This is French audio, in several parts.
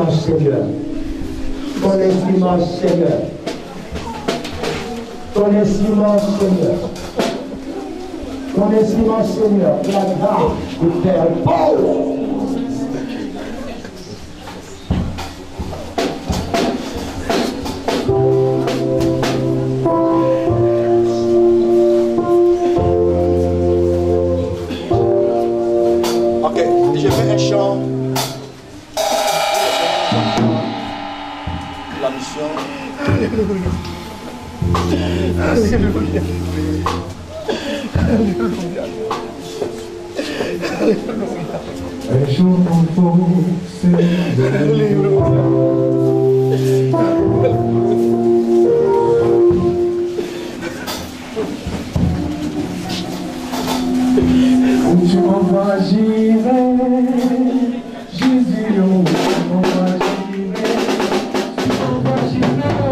Seigneur, ton instrument, Seigneur, ton instrument, Seigneur, ton instrument, Seigneur, la grâce de Père Paul. Ok, je fais un chant. La mission. Alléluia. Alléluia. Alléluia. Un jour nouveau, c'est Alléluia. où tu m'envoies, j'irai. Jésus, où tu m'envoies, j'irai. Tu m'envoies, j'irai.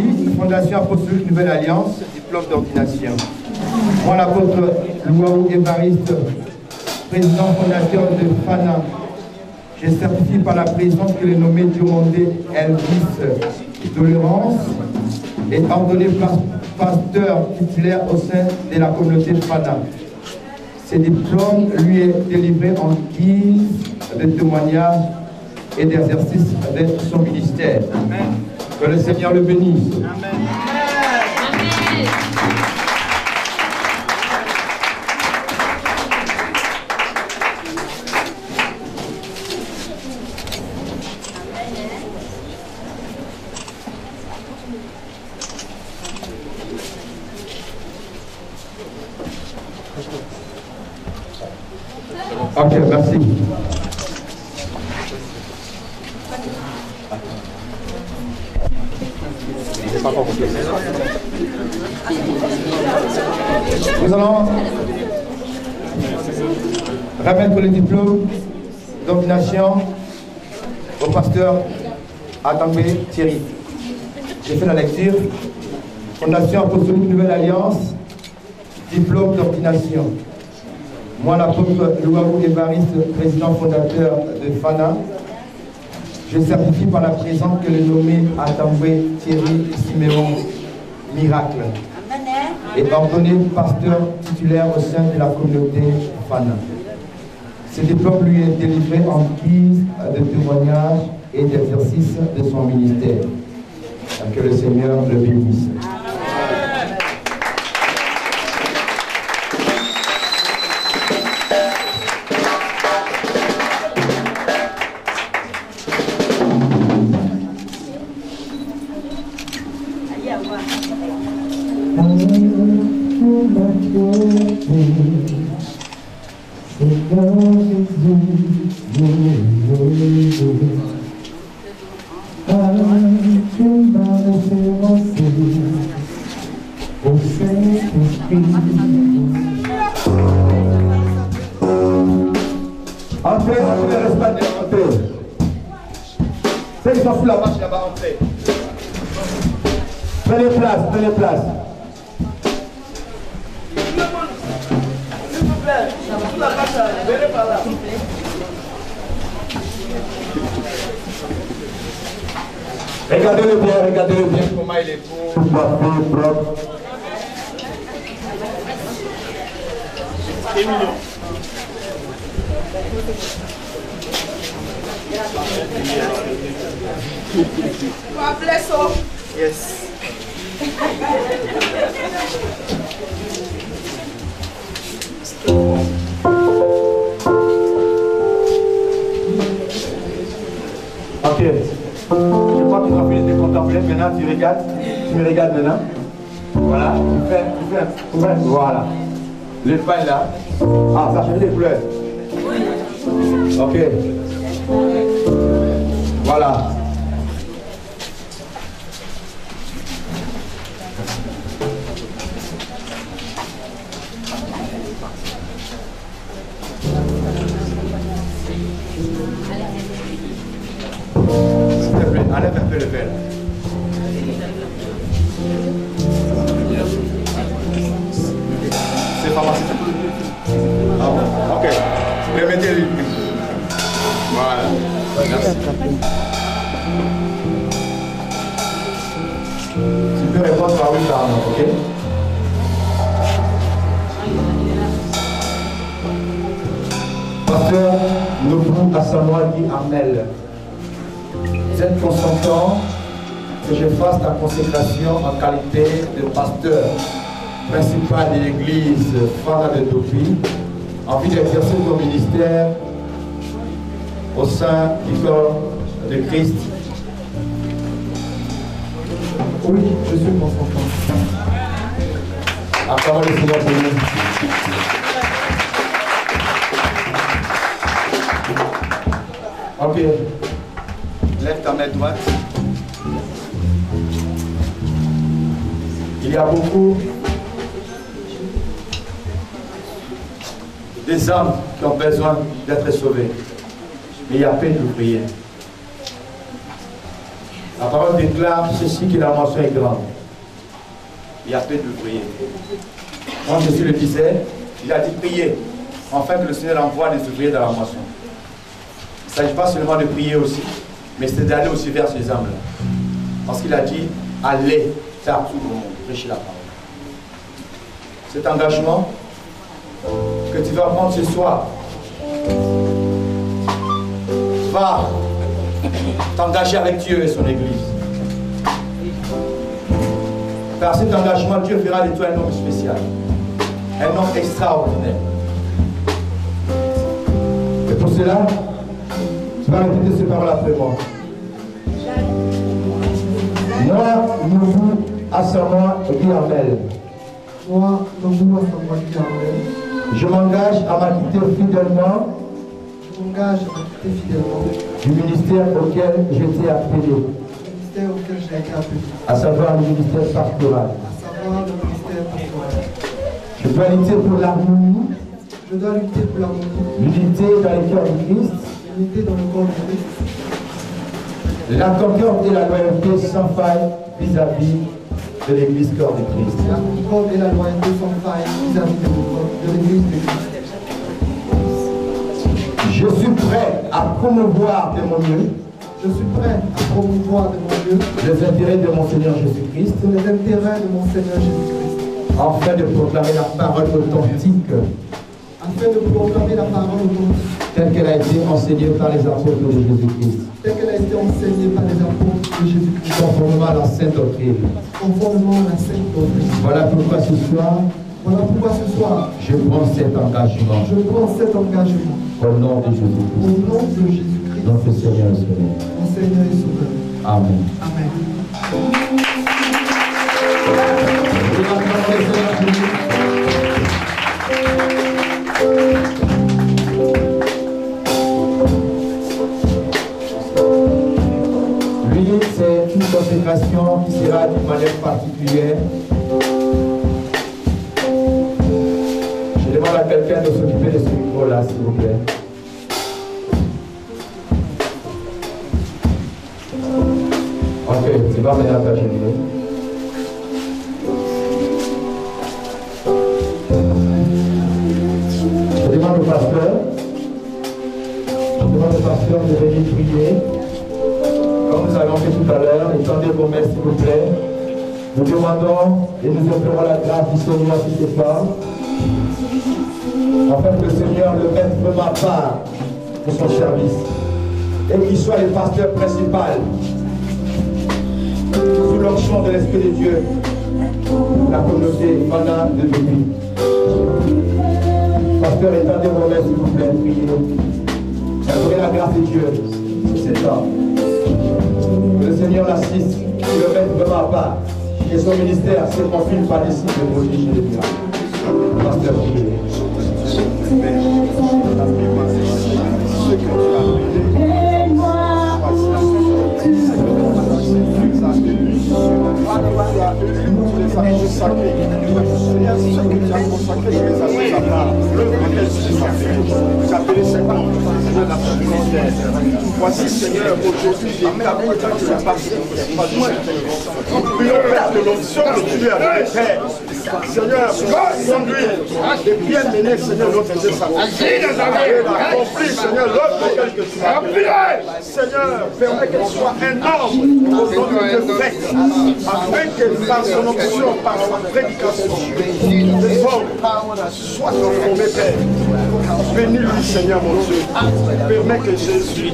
CDI, Fondation Apostolique Nouvelle Alliance, diplôme d'ordination. Moi, l'apôtre Louaou Évariste, président fondateur de FANA, je certifie par la présence que le nommé Diomandé Elvis Tolérance est ordonné pasteur titulaire au sein de la communauté FANA. Ce diplôme lui est délivré en guise de témoignage et d'exercice de son ministère. Amen. Que le Seigneur le bénisse. Amen. Ok, merci. Nous allons remettre le diplôme d'ordination au pasteur Atambé Thierry. J'ai fait la lecture. Fondation Apostolique Nouvelle Alliance, diplôme d'ordination. Moi, l'apôtre Louaou Évariste, président fondateur de FANA, je certifie par la présence que le nommé Atambé Thierry Siméon Miracle est ordonné pasteur titulaire au sein de la communauté FANA. Ce diplôme lui est délivré en guise de témoignage et d'exercice de son ministère. Que le Seigneur le bénisse. Ceux qui sont sous la marche là-bas, entrez. Prenez place, prenez place. S'il vous plaît, sous la marche, venez par là. Regardez-le bien, regardez-le bien. Comment il est beau. Tout va bien propre. C'est mignon. God bless you. Yes. Ok. Je crois que tu as fini de contempler. Maintenant, tu regardes. Tu me regardes maintenant. Voilà. Tu fais. Voilà. Le pain là. Ah, ça change les couleurs. Ok. Voilà. S'il te plaît, enlève un peu le verre. C'est pas mal. Ah bon, ok. Remettez-lui. Voilà. Merci. Tu peux répondre à oui par non, ok? Pasteur Nobrou Assanoa dit Amel. Vous êtes consentant que je fasse la consécration en qualité de pasteur principal de l'église Fana de Dopi, en vue d'exercer mon ministère au sein du corps de Christ. Oui, je suis consentant. Acclamons le Seigneur pour nous. Ok. Lève ta main droite. Il y a beaucoup des âmes qui ont besoin d'être sauvées. Mais il y a peine d'ouvriers. La parole déclare ceci que la mention est grande. Il y a peu d'ouvriers. Quand Jésus le disait, il a dit prier, afin que le Seigneur envoie des ouvriers dans la moisson. Il ne s'agit pas seulement de prier aussi, mais c'est d'aller aussi vers ces âmes-là. Parce qu'il a dit, allez partout au monde, prêcher la parole. Cet engagement que tu vas prendre ce soir, va t'engager avec Dieu et son Église. Par cet engagement, Dieu fera de toi un homme spécial, un homme extraordinaire. Et pour cela, tu vas répéter ces paroles après moi. Moi, nous, Asama Guillermel. Moi, Nobu Asama Guillermel. Je m'engage à m'acquitter fidèlement. Je m'engage à m'acquitter fidèlement du ministère auquel j'ai été appelé. Auquel j'ai été appelé. À savoir le ministère pastoral. À savoir le ministère pastoral. Je dois lutter pour l'harmonie. Je dois lutter pour l'harmonie. L'unité dans le cœur du Christ. L'unité dans le corps du Christ. La concorde et la loyauté sans faille vis-à-vis de l'Église corps du Christ. La concorde et la loyauté sans faille vis-à-vis de l'Église du Christ. Je suis prêt à promouvoir de mon mieux. Je suis prêt à promouvoir de mon mieux les intérêts de mon Seigneur Jésus-Christ. Les intérêts de mon Seigneur Jésus-Christ. Afin de proclamer la parole authentique. Afin de proclamer la parole authentique. Telle qu'elle a été enseignée par les apôtres de Jésus-Christ. Telle qu'elle a été enseignée par les apôtres de Jésus-Christ. Conformément à la Sainte Doctrine. Conformément à la Sainte Doctrine. Voilà pourquoi ce soir. Voilà pourquoi ce soir. Je prends cet engagement. Je prends cet engagement. Au nom de Jésus-Christ. Au nom de Jésus-Christ. Notre Seigneur et Sauveur. Mon Seigneur et Sauveur. Amen. Amen. Lui, c'est une consécration qui sera d'une manière particulière. Je demande à quelqu'un de s'occuper de ce micro-là, s'il vous plaît. Ok, tu vas maintenant t'agenouiller. Je demande au pasteur de venir prier. Comme nous avons fait tout à l'heure, étendez vos mains s'il vous plaît. Nous demandons et nous implorons la grâce du Seigneur sur ces femmes. Afin que le Seigneur le mette vraiment à part de son service. Et qu'il soit le pasteur principal. Sous l'onction de l'Esprit de Dieu, la communauté pendant de vie. Pasteur, étendez vos mains s'il vous plaît, priez. Implorez la grâce de Dieu sur cet homme. Que le Seigneur l'assiste, qu'il le mette vraiment à part. Et son ministère se confine par les signes de prodige et de miracles. Pasteur, priez. Voici, Seigneur, aujourd'hui, j'établis que tu as passé pas loin. Prions, Père, de l'onction que tu lui as donné, Père. Seigneur, conduis et bien mener, Seigneur, notre Dieu accompli, Seigneur, l'œuvre de quelque tu as appelé. Seigneur, permets qu'elle soit un homme au nom de Dieu fait, afin que par son onction, par sa prédication, les hommes soient transformés, Père. Bénis-lui, Seigneur, mon Dieu. Permets que Jésus,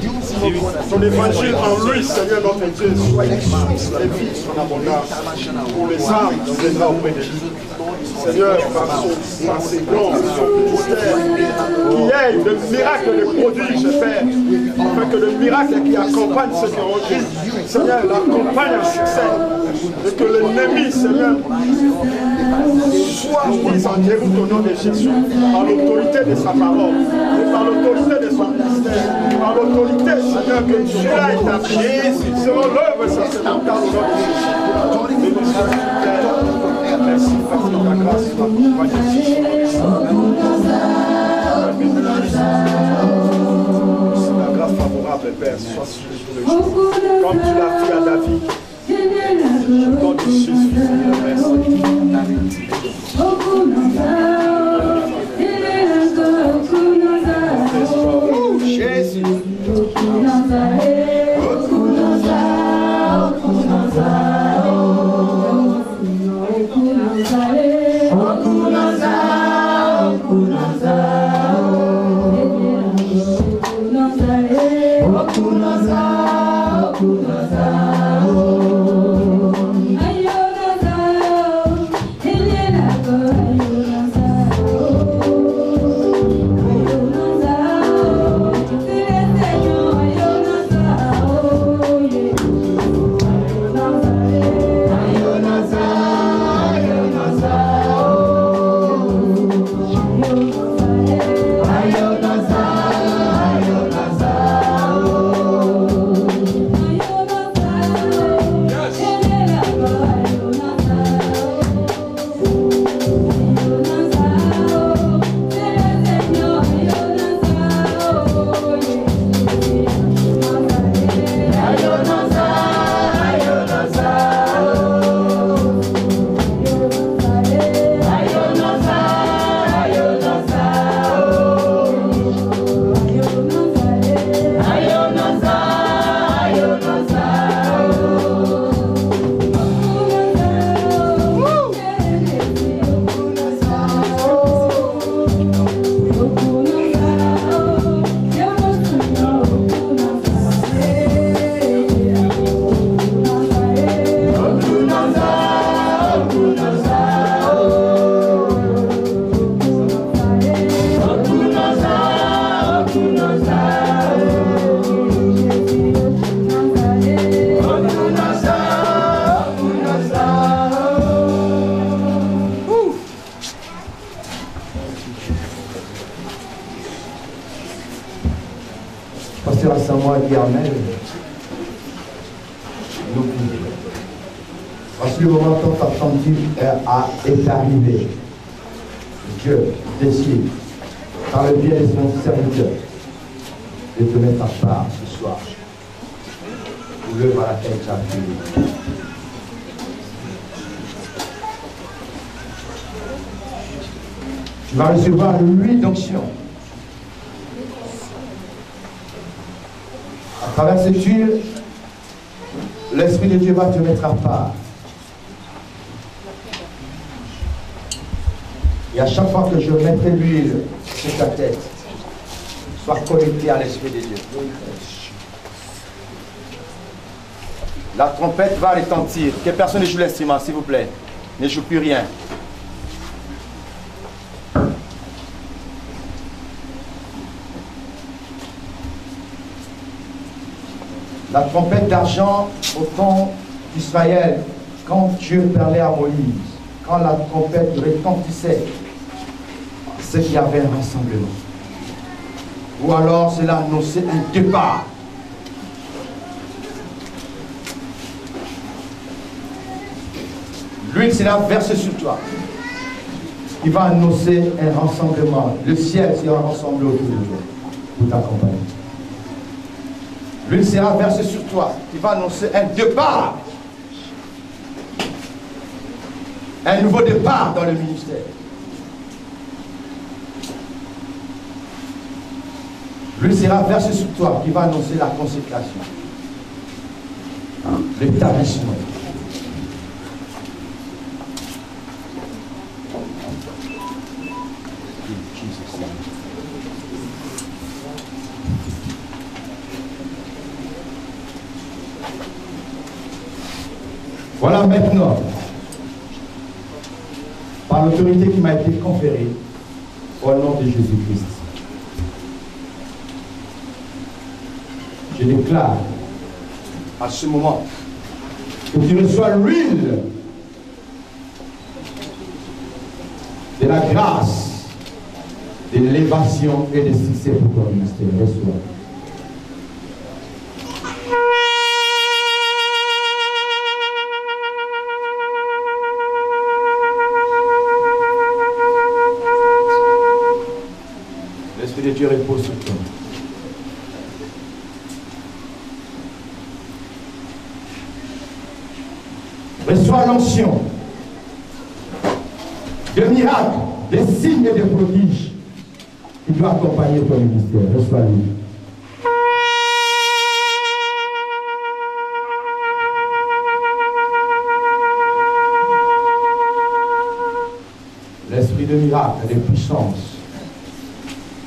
son évangile en lui, Seigneur, notre Dieu, soit exaucé et vit son abondance pour les âmes qui viendront auprès de lui. Seigneur, par ses dons, son ministère, qu'il y ait de miracles, de prodiges, Père, afin que le miracle qui accompagne cet évangile, Seigneur, l'accompagne en succès, et que l'ennemi, Seigneur, soit mis en déroute au nom de Jésus, par l'autorité de sa parole, et par l'autorité de son ministère, par l'autorité, Seigneur, que tu l'as établi, selon l'œuvre sacerdotale au nom de Jésus. Merci parce que ta grâce m'accompagne. La grâce favorable, Père, soit sur tous les jours. comme tu l'as fait à David. Quand tu suis, Seigneur, merci. Jésus. Pasteur Samoa dit Amen. Parce que le moment tant attendu est arrivé. Dieu décide, par le biais de son serviteur, de te mettre à part ce soir. Pour l'œuvre à laquelle tu as appelé. Tu vas recevoir l'huile d'onction. À travers cette huile, l'Esprit de Dieu va te mettre à part. Et à chaque fois que je mettrai l'huile sur ta tête, sois connecté à l'Esprit de Dieu. La trompette va retentir. Que personne ne joue l'instrument, s'il vous plaît. Ne joue plus rien. La trompette d'argent au temps d'Israël, quand Dieu parlait à Moïse, quand la trompette retentissait, c'est qu'il y avait un rassemblement. Ou alors cela annonçait un départ. L'huile sera versée sur toi. Il va annoncer un rassemblement. Le ciel sera rassemblé autour de toi pour t'accompagner. L'huile sera versée sur toi. Il va annoncer un départ. Un nouveau départ dans le ministère. L'huile sera versée sur toi qui va annoncer la consécration. L'établissement. Voilà maintenant, par l'autorité qui m'a été conférée, au nom de Jésus-Christ, je déclare à ce moment que tu reçois l'huile de la grâce, de l'élévation et de succès pour ton ministère. Reçois. L'Esprit de Dieu repose sur toi. Reçois l'onction de miracles, des signes et des prodiges qui doit accompagner ton ministère. Reçois-le. L'esprit de miracle, de puissance,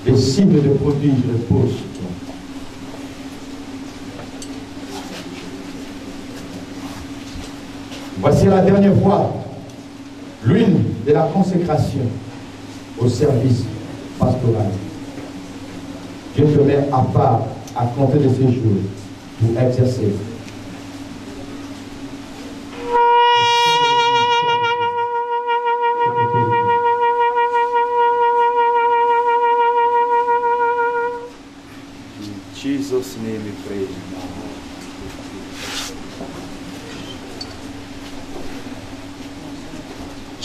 des signes de prodiges reposent sur toi. Voici la dernière fois l'huile de la consécration au service pastoral. Dieu te met à part à compter de ces jours pour exercer. Jesus' name we pray.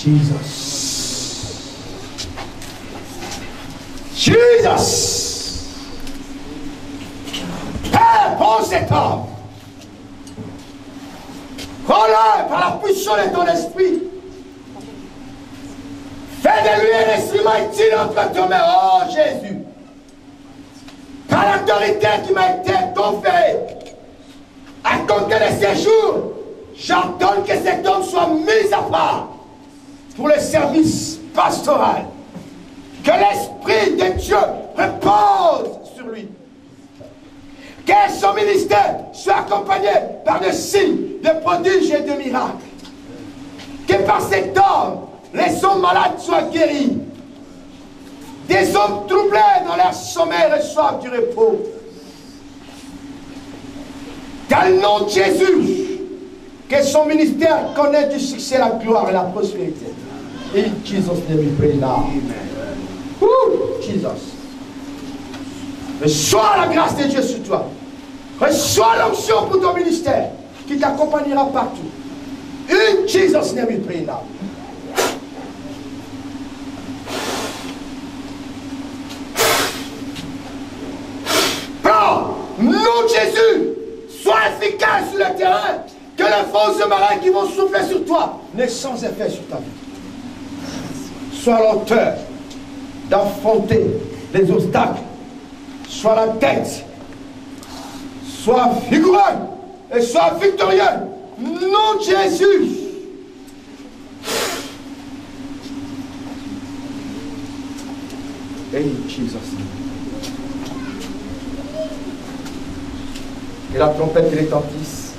Jesus. Jesus. Père, prends cet homme. Prends-le par la puissance de ton esprit. Fais de lui un instrument utile entre tes mains. Oh Jésus. Par l'autorité qui m'a été conférée, à compter de ces jours, j'ordonne que cet homme soit mis à part pour le service pastoral. Que l'Esprit de Dieu repose sur lui. Que son ministère soit accompagné par des signes, de prodiges et de miracles. Que par cet homme, les hommes malades soient guéris. Des hommes troublés dans leur sommeil reçoivent du repos. Dans le nom de Jésus, que son ministère connaisse du succès, la gloire et la prospérité. In Jesus' name we pray now. Jesus. Reçois la grâce de Dieu sur toi. Reçois l'onction pour ton ministère qui t'accompagnera partout. In Jesus' name we pray now. Prends, nom de Jésus, sois efficace sur le terrain. Que les fausses marins qui vont souffler sur toi n'aient sans effet sur ta vie. Sois l'auteur d'affronter les obstacles. Sois la tête. Sois vigoureux et sois victorieux. Nom de Jésus. In Jesus' name. Que la trompette retentisse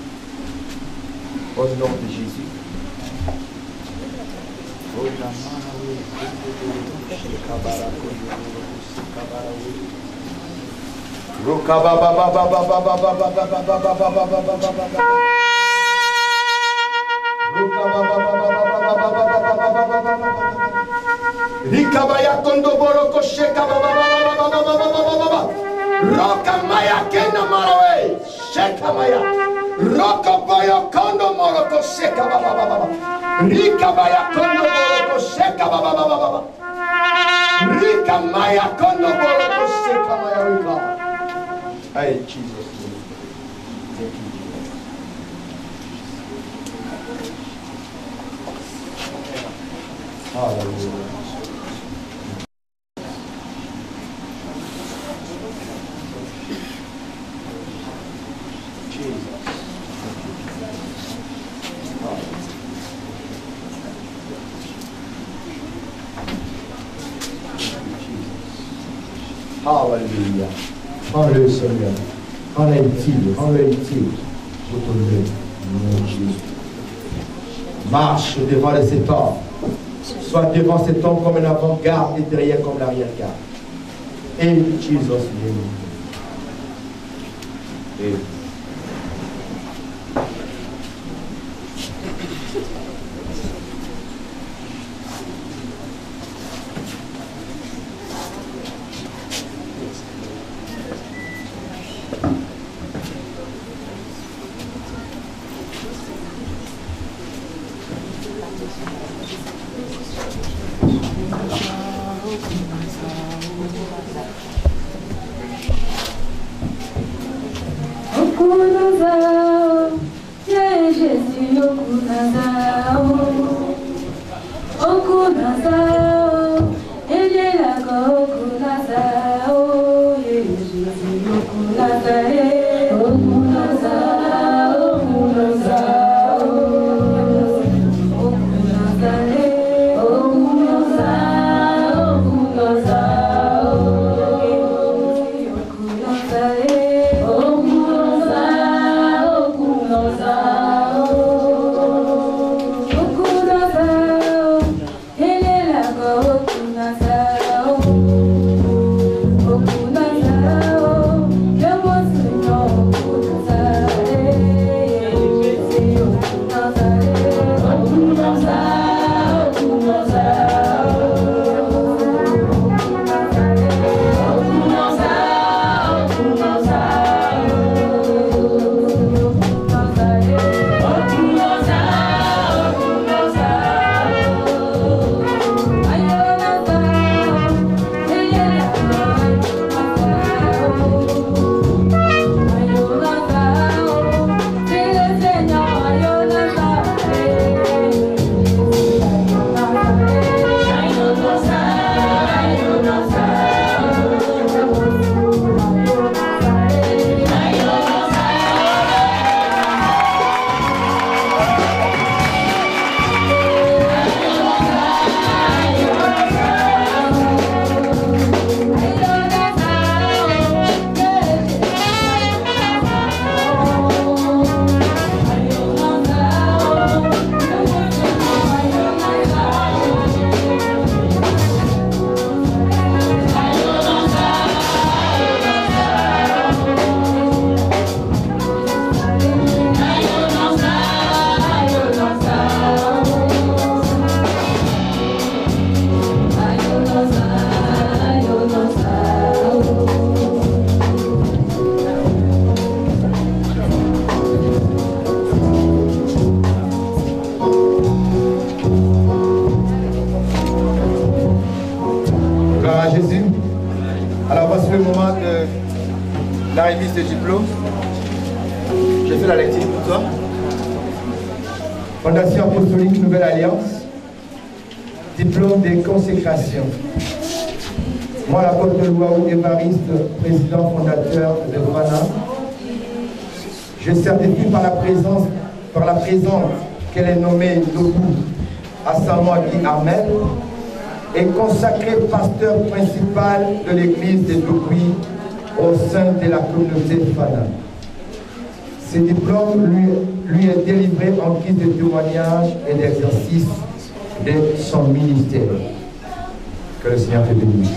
au nom de Jésus. Rikabaya kondo boroko sheka baba Rokamaya kena marawe shekamaya Rokabaya kondo moroko sheka baba Rikabaya kondo boroko sheka baba Rikamaya kondo boroko sheka maya. Hey Jesus. Thank you. Hallelujah. Alléluia. Rends-le Seigneur. Rends-le utile. Rends-le utile. Pour ton nom, Jésus. Marche devant cet homme. Sois devant cet homme comme un avant-garde et derrière comme l'arrière-garde. In Jesus' name. Amen. Okunaza, Jésus okunaza. la remise des diplômes. Je fais la lecture pour toi. Fondation Apostolique Nouvelle Alliance, diplôme de consécration. Moi, l'apôtre Louaou Évariste, président fondateur de Fana, je certifie par la présence qu'elle est nommée Debout à Samoagi Ahmed et consacré pasteur principal de l'église de Doukoui au sein de la communauté de Fana. Ce diplôme lui est délivré en guise de témoignage et d'exercice de son ministère. Que le Seigneur te bénisse.